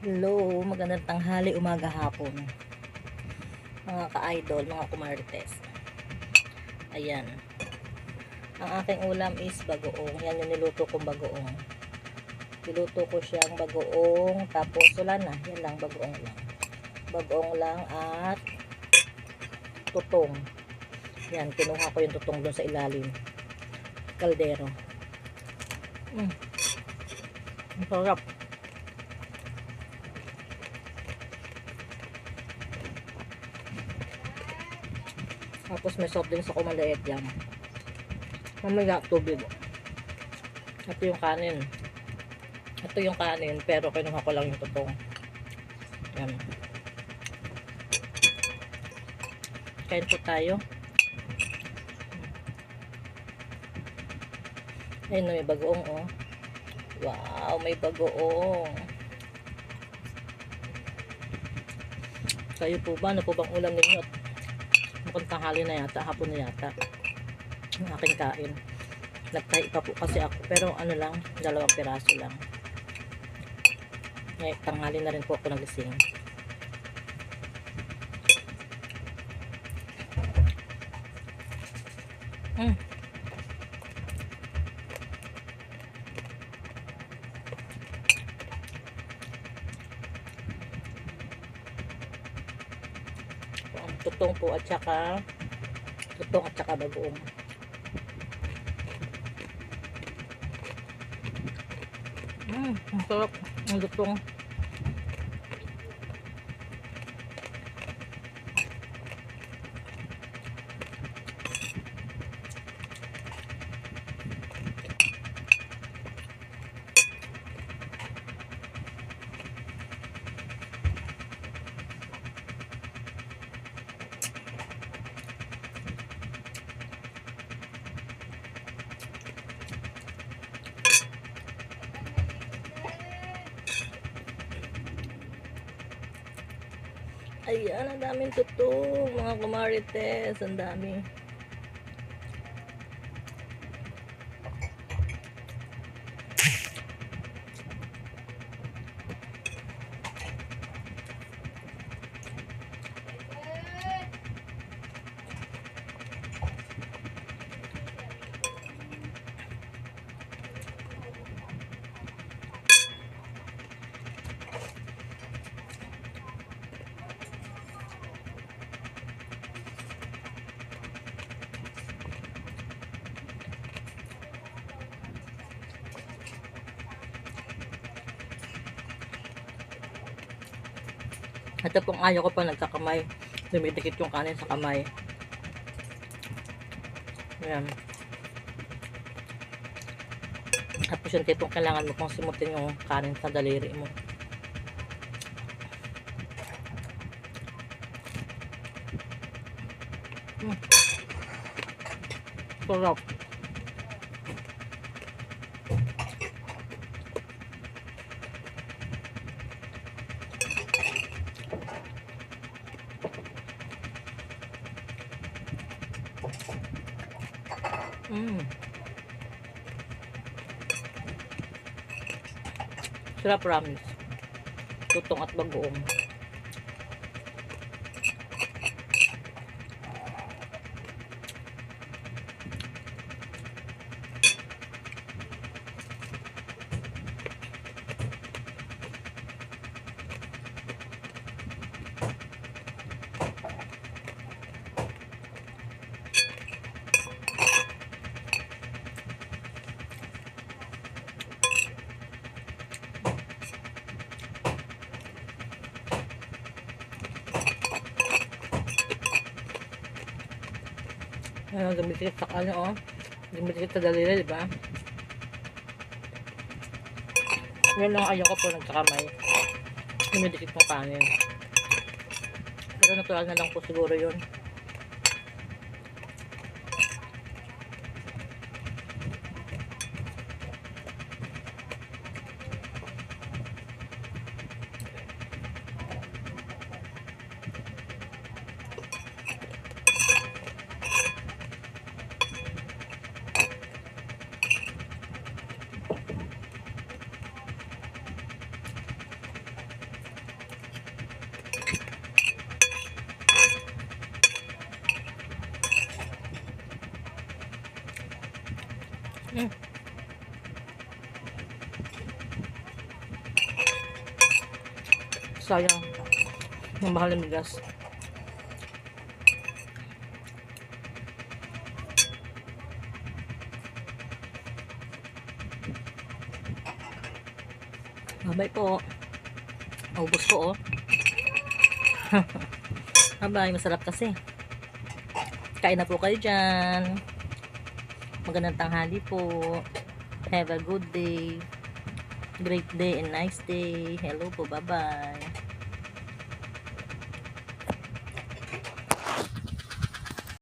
Hello, magandang tanghali, umaga, hapon. Mga ka-idol, mga kumarites. Ayan. Ang aking ulam is bagoong. Yan yung niluto kong bagoong. Niluto ko siyang bagoong. Tapos wala na. Yan lang, bagoong lang. Bagoong lang at tutong. Yan, kinuha ko yung tutong doon sa ilalim. Kaldero. Ang sarap. Tapos may soft drinks ako maliit yan. Mamaya tubig. Ito yung kanin. Ito yung kanin, pero kinuha ko lang yung tutong. Yan. Kain po tayo. Ayun, may bagoong, oh. Wow, may bagoong. Kayo po ba? Ano po bang ulam ninyo? Mukhang tanghali na yata, hapon na yata. Ang aking kain. Nagtahi pa po kasi ako. Pero ano lang, 2 piraso lang. Ngayon, tanghali na rin po ako nagising. Tutong po at saka bagoong. Ang sarap ang tutong. Ayan, ang daming tutong, mga kumarites, ang dami. Ito pong ayaw ko pa nagkakamay. Dumidikit yung kanin sa kamay. Ayan. Tapos yung tipong kailangan mo pang simutin yung kanin sa daliri mo. Sarap. Sarap, promise. Tutong at bagoong. Ayan, dumidikit sa kanin, oh. Dumidikit sa daliri, diba? Yan lang ayaw ko po nagkakamay. Dumidikit ng kanin. Pero natural na lang po siguro yun. Sayang. Ang mahal ng bigas. Babay po. Ubus ko, oh. Babay, masarap kasi. Kain na po kayo dyan. Magandang tanghali po. Have a good day. Great day and nice day. Hello po, bye-bye.